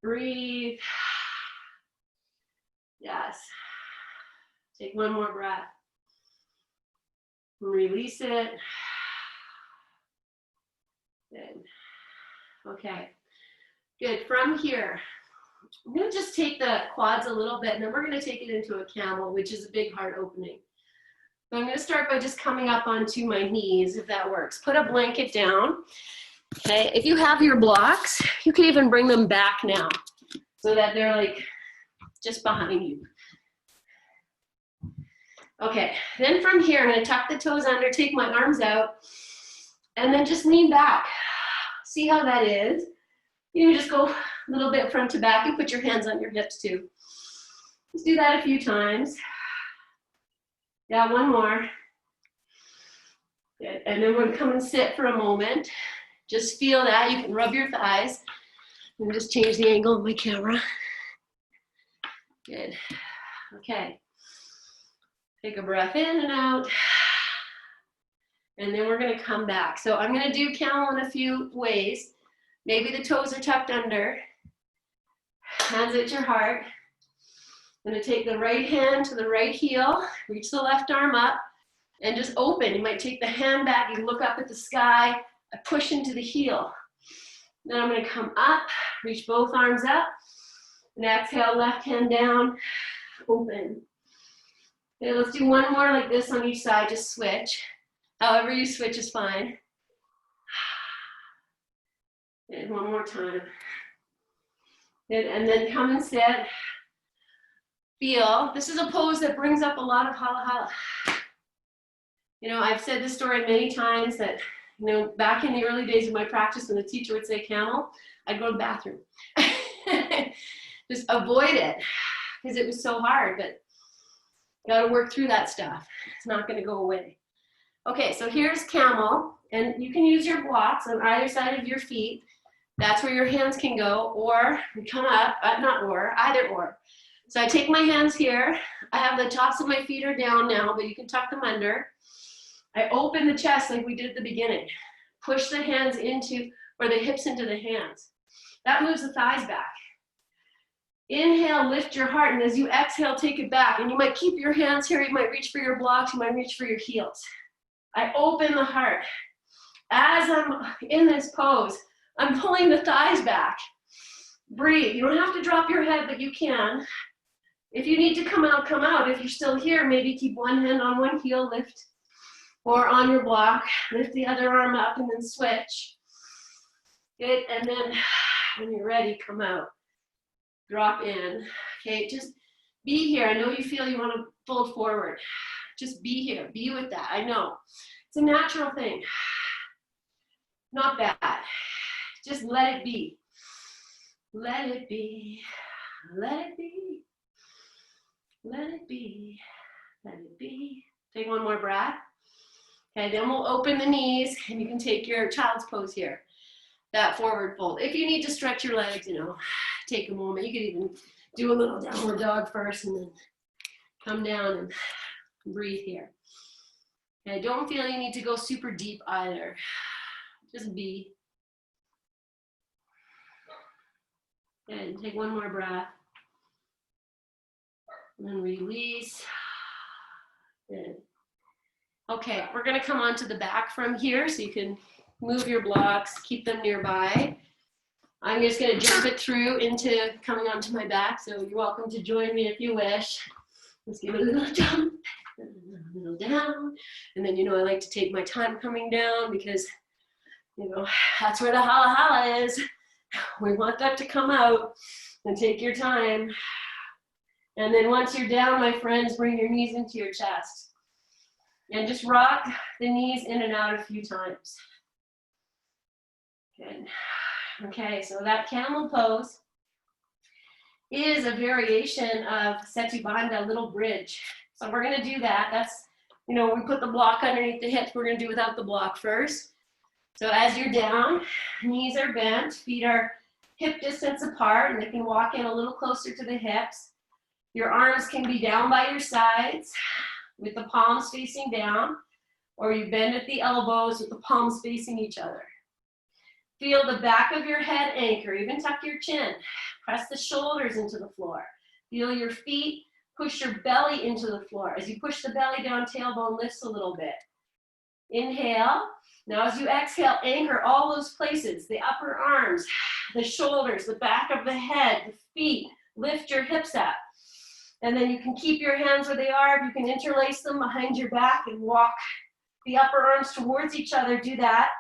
Breathe. Yes. Take one more breath. Release it. Good. Okay. Good. From here, I'm going to just take the quads a little bit, and then we're going to take it into a camel, which is a big heart opening. So I'm going to start by just coming up onto my knees, if that works. Put a blanket down. Okay. If you have your blocks, you can even bring them back now so that they're like just behind you. Okay, then from here, I'm going to tuck the toes under, take my arms out, and then just lean back. See how that is? You can just go a little bit front to back and put your hands on your hips too. Just do that a few times. Yeah, one more. Good. And then we're going to come and sit for a moment. Just feel that. You can rub your thighs. And just change the angle of my camera. Good. Okay. Take a breath in and out. And then we're going to come back. So I'm going to do camel in a few ways. Maybe the toes are tucked under. Hands at your heart. I'm going to take the right hand to the right heel. Reach the left arm up. And just open. You might take the hand back. You look up at the sky. I push into the heel. Then I'm going to come up. Reach both arms up. And exhale, left hand down. Open. Okay, let's do one more like this on each side, just switch. However you switch is fine. And one more time. And then come and sit. Feel. This is a pose that brings up a lot of hala hala. You know, I've said this story many times that, you know, back in the early days of my practice when the teacher would say camel, I'd go to the bathroom. Just avoid it because it was so hard, but got to work through that stuff. It's not going to go away. Okay, so here's camel, and you can use your blocks on either side of your feet. That's where your hands can go, or you come up, not or, either or. So I take my hands here. I have the tops of my feet are down now, but you can tuck them under. I open the chest like we did at the beginning. Push the hands into, or the hips into the hands. That moves the thighs back. Inhale, lift your heart, and as you exhale, take it back. And you might keep your hands here, you might reach for your blocks, you might reach for your heels. I open the heart. As I'm in this pose, I'm pulling the thighs back. Breathe. You don't have to drop your head, but you can. If you need to come out, come out. If you're still here, maybe keep one hand on one heel, lift, or on your block, lift the other arm up and then switch. Good, and then when you're ready, come out. Drop in. Okay, just be here. I know you feel you want to fold forward. Just be here. Be with that. I know. It's a natural thing. Not bad. Just let it be. Let it be. Let it be. Let it be. Let it be. Take one more breath. Okay, then we'll open the knees and you can take your child's pose here. That forward fold. If you need to stretch your legs, you know, take a moment. You could even do a little downward dog first and then come down and breathe here. Okay, don't feel you need to go super deep either. Just be. And take one more breath. And then release. Good. Okay, we're going to come onto the back from here so you can move your blocks, keep them nearby. I'm just going to jump it through into coming onto my back, so you're welcome to join me if you wish. Let's give it a little jump. a little down. And then, I like to take my time coming down because, that's where the hala hala is. We want that to come out, and take your time. And then once you're down, my friends, bring your knees into your chest. And just rock the knees in and out a few times. Good. Okay, so that camel pose is a variation of Setu Bandha, little bridge. So we're gonna do that. That's, we put the block underneath the hips. We're gonna do without the block first. So as you're down, knees are bent, feet are hip distance apart, and they can walk in a little closer to the hips. Your arms can be down by your sides with the palms facing down, or you bend at the elbows with the palms facing each other. Feel the back of your head anchor, even tuck your chin. Press the shoulders into the floor. Feel your feet push your belly into the floor. As you push the belly down, tailbone lifts a little bit. Inhale. Now as you exhale, anchor all those places, the upper arms, the shoulders, the back of the head, the feet. Lift your hips up. And then you can keep your hands where they are. You can interlace them behind your back and walk the upper arms towards each other. Do that.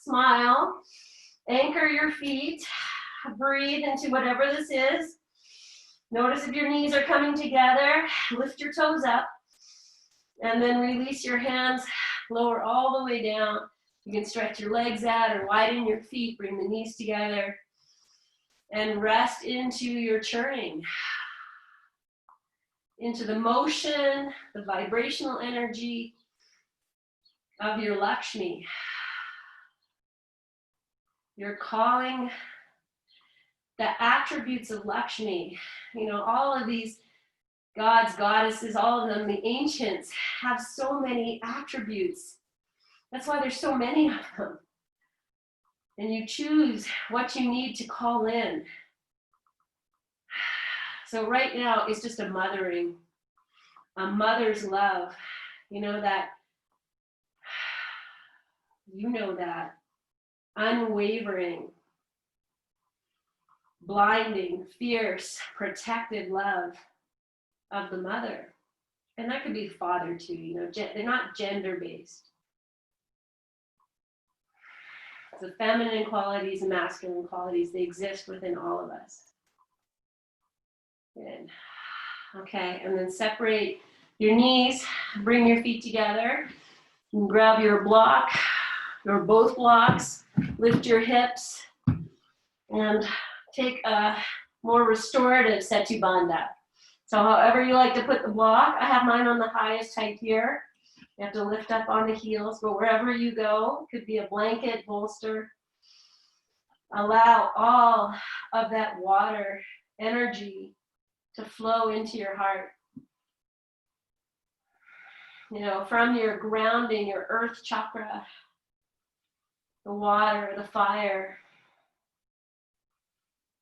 Smile. Anchor your feet. Breathe into whatever this is. Notice if your knees are coming together. Lift your toes up. And then release your hands. Lower all the way down. You can stretch your legs out or widen your feet. Bring the knees together. And rest into your churning. Into the motion, the vibrational energy of your Lakshmi. You're calling the attributes of Lakshmi. All of these gods, goddesses, all of them, the ancients, have so many attributes. That's why there's so many of them. And you choose what you need to call in. So right now, it's just a mothering, a mother's love. That unwavering, blinding, fierce, protective love of the mother. And that could be the father too, they're not gender-based. The feminine qualities and masculine qualities, they exist within all of us. Good. Okay, and then separate your knees, bring your feet together, and grab your block, or both blocks, lift your hips, and take a more restorative Setu Bandha. So however you like to put the block, I have mine on the highest height here. You have to lift up on the heels, but wherever you go, it could be a blanket, bolster. Allow all of that water, energy, to flow into your heart. From your grounding, your earth chakra, the water, the fire.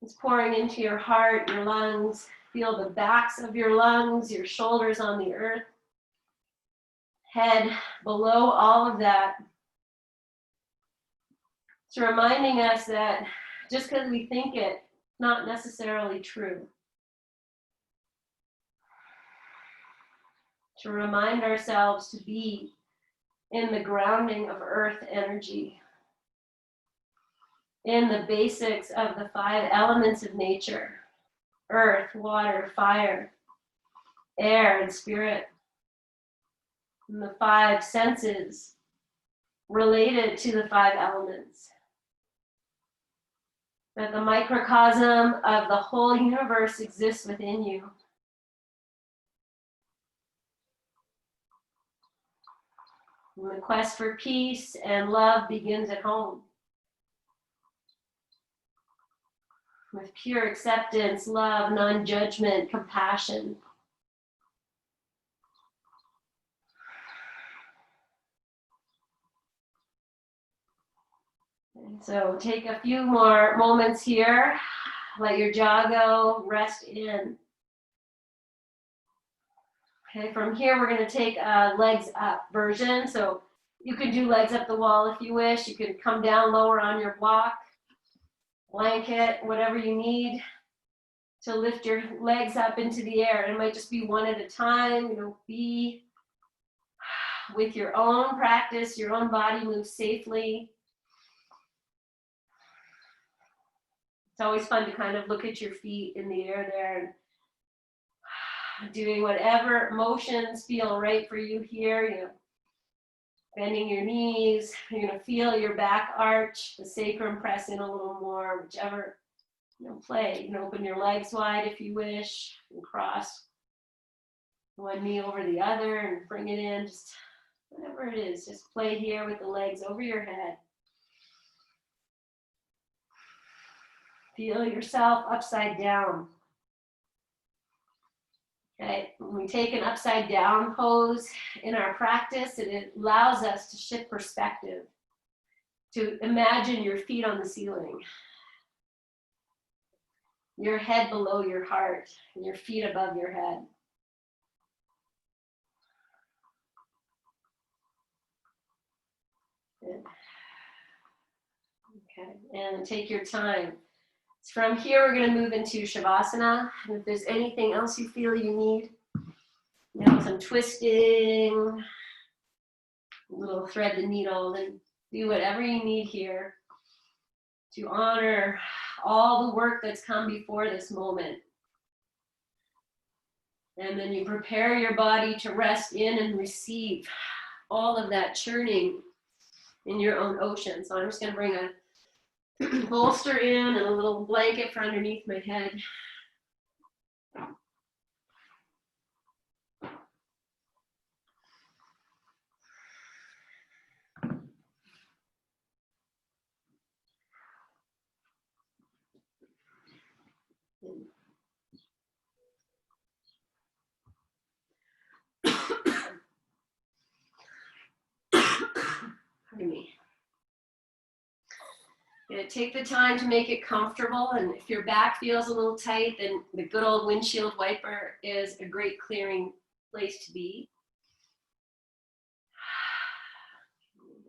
It's pouring into your heart, your lungs. Feel the backs of your lungs, your shoulders on the earth. Head below all of that. It's reminding us that just because we think it, not necessarily true. To remind ourselves to be in the grounding of earth energy, in the basics of the 5 elements of nature: earth, water, fire, air, and spirit, and the 5 senses related to the 5 elements. That the microcosm of the whole universe exists within you. And the quest for peace and love begins at home. With pure acceptance, love, non-judgment, compassion. And so take a few more moments here. Let your jaw go, rest in. Okay, from here we're going to take a legs up version. So you can do legs up the wall if you wish. You can come down lower on your block, blanket, whatever you need to lift your legs up into the air. It might just be one at a time, you know, be with your own practice, your own body moves safely. It's always fun to kind of look at your feet in the air there and doing whatever motions feel right for you here, you know, bending your knees. You're going to feel your back arch, the sacrum press in a little more, whichever, you know, play. You can open your legs wide if you wish and cross one knee over the other and bring it in, just whatever it is, just play here with the legs over your head. Feel yourself upside down. Okay, when we take an upside down pose in our practice, it allows us to shift perspective, to imagine your feet on the ceiling, your head below your heart, and your feet above your head. Good. Okay, and take your time. From here, we're going to move into Shavasana. And if there's anything else you feel you need, you know, some twisting, a little thread the needle, then do whatever you need here to honor all the work that's come before this moment. And then you prepare your body to rest in and receive all of that churning in your own ocean. So I'm just going to bring a bolster in and a little blanket for underneath my head. Pardon me. You're going to take the time to make it comfortable, and if your back feels a little tight, then the good old windshield wiper is a great clearing place to be.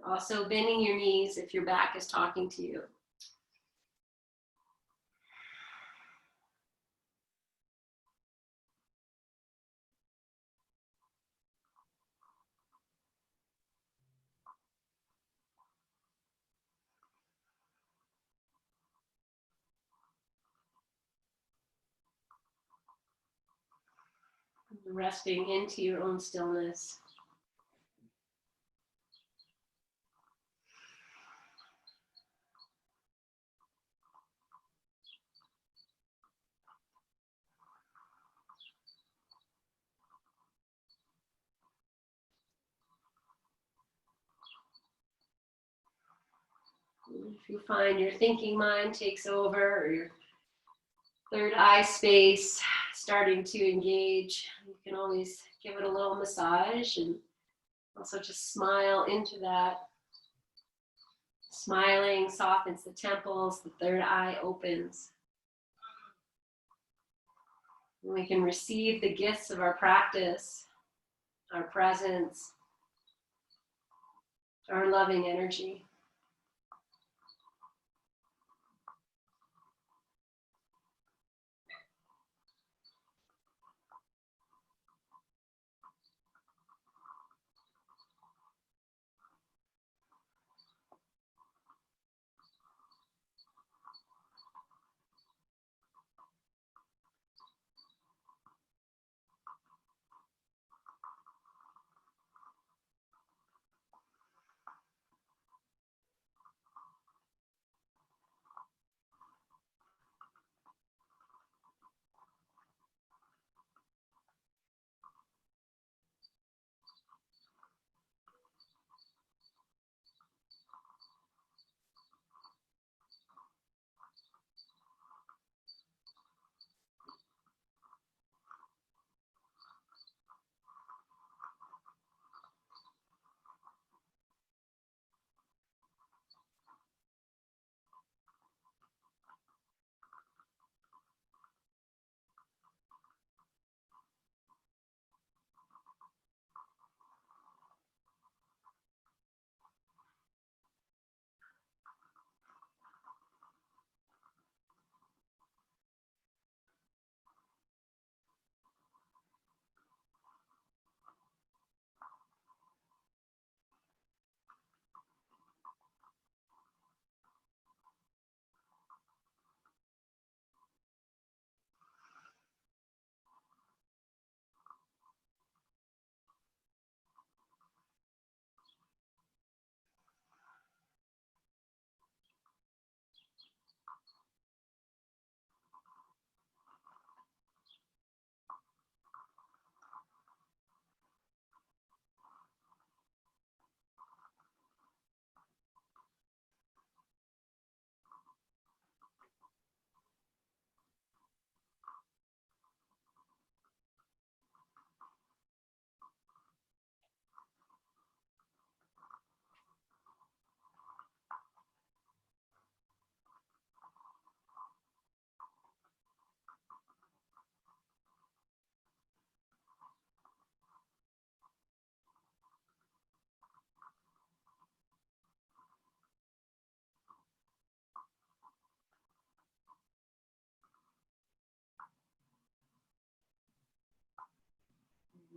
Also bending your knees if your back is talking to you. Resting into your own stillness. If you find your thinking mind takes over, or your third eye space starting to engage, you can always give it a little massage and also just smile into that. Smiling softens the temples, the third eye opens. And we can receive the gifts of our practice, our presence, our loving energy.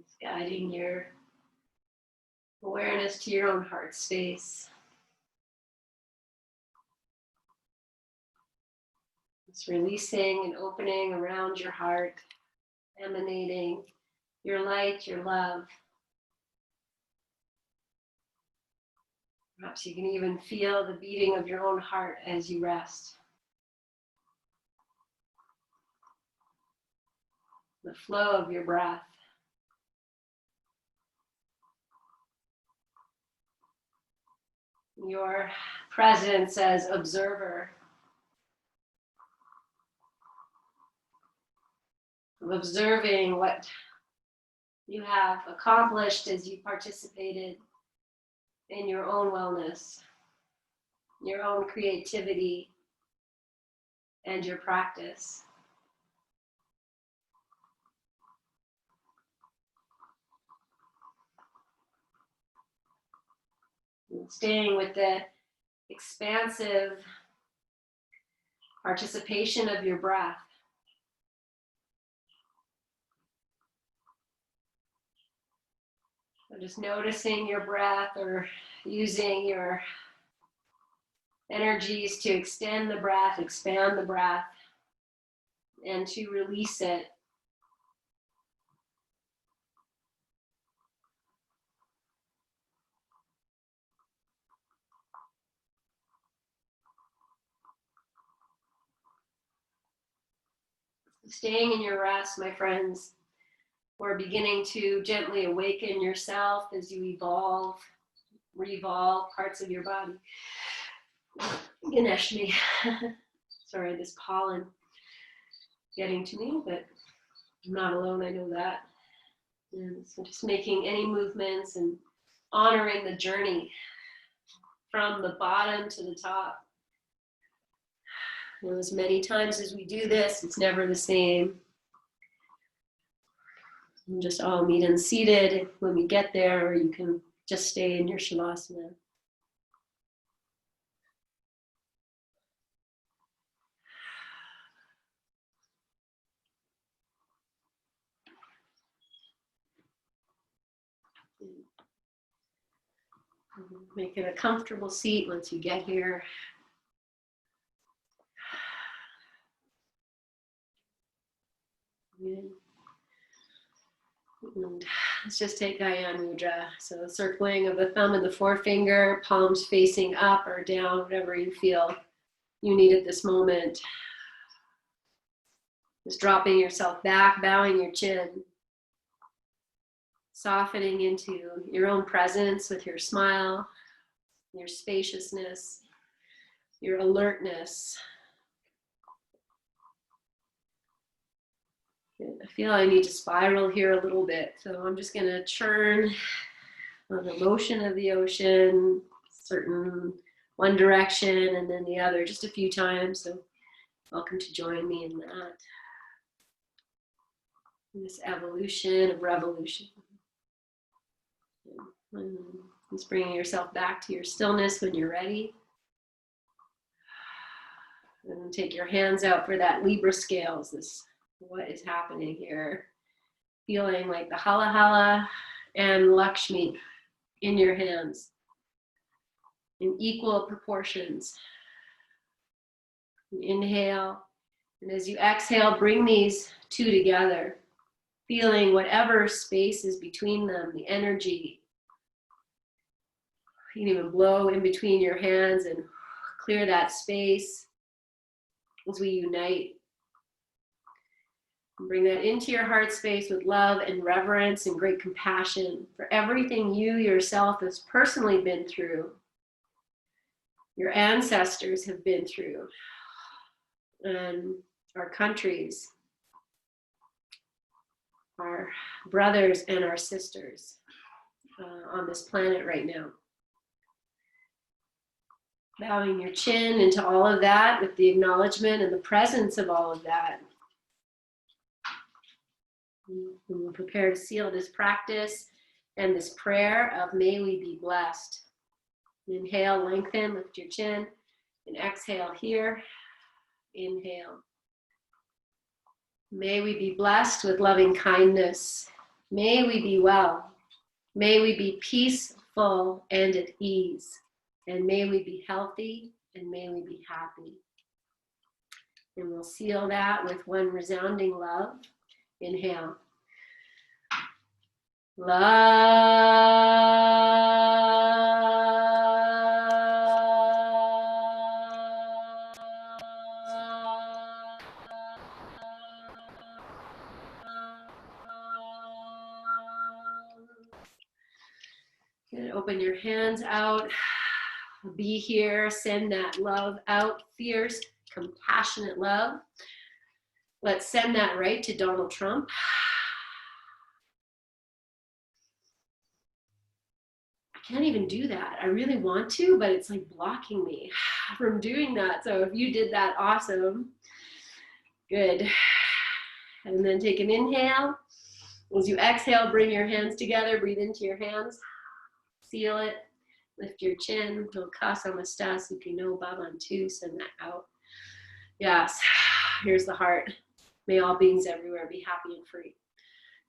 It's guiding your awareness to your own heart space. It's releasing and opening around your heart, emanating your light, your love. Perhaps you can even feel the beating of your own heart as you rest. The flow of your breath. Your presence as observer. Of observing what you have accomplished as you participated in your own wellness, your own creativity, and your practice. And staying with the expansive participation of your breath. So just noticing your breath or using your energies to extend the breath, expand the breath, and to release it. Staying in your rest, my friends, or beginning to gently awaken yourself as you evolve, revolve parts of your body. Ganesh me. Sorry, this pollen getting to me, but I'm not alone, I know that. And so just making any movements and honoring the journey from the bottom to the top. You know, as many times as we do this, it's never the same. And just all meet unseated when we get there, or you can just stay in your Shavasana. Make it a comfortable seat once you get here. And let's just take Gaya Mudra. So circling of the thumb and the forefinger, palms facing up or down, whatever you feel you need at this moment. Just dropping yourself back, bowing your chin. Softening into your own presence with your smile, your spaciousness, your alertness. I feel I need to spiral here a little bit, so I'm just going to churn on the motion of the ocean, certain one direction and then the other, just a few times. So welcome to join me in that. In this evolution of revolution. And just bringing yourself back to your stillness when you're ready. And take your hands out for that Libra scales. This, what is happening here? Feeling like the Hala Hala and Lakshmi in your hands in equal proportions. Inhale, and as you exhale, bring these two together, feeling whatever space is between them, the energy. You can even blow in between your hands and clear that space as we unite. Bring that into your heart space with love and reverence and great compassion for everything you yourself has personally been through, your ancestors have been through, and our countries, our brothers and our sisters on this planet right now. Bowing your chin into all of that with the acknowledgement and the presence of all of that. And we'll prepare to seal this practice and this prayer of may we be blessed. Inhale, lengthen, lift your chin, and exhale here. Inhale. May we be blessed with loving kindness May we be well. May we be peaceful and at ease. And may we be healthy and may we be happy. And we'll seal that with one resounding love. Inhale. Love. Good. Open your hands out. Be here. Send that love out. Fierce, compassionate love. Let's send that right to Donald Trump. I can't even do that. I really want to, but it's like blocking me from doing that. So if you did that, awesome. Good. And then take an inhale. As you exhale, bring your hands together. Breathe into your hands. Seal it. Lift your chin. Casa Mastas, Ukino Babantu. Send that out. Yes. Here's the heart. May all beings everywhere be happy and free.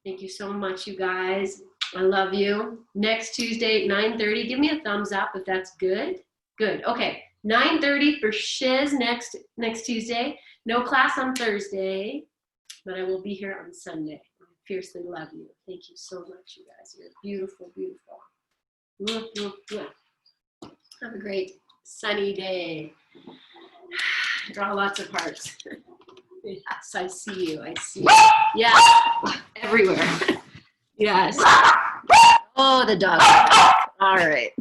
Thank you so much, you guys. I love you. Next Tuesday, 9:30. Give me a thumbs up if that's good. Good. Okay. 9:30 for Shiz next Tuesday. No class on Thursday, but I will be here on Sunday. I fiercely love you. Thank you so much, you guys. You're beautiful, beautiful. Have a great sunny day. Draw lots of hearts. Yes, I see you. I see you. Yes, everywhere. Yes. Oh, the dog. All right.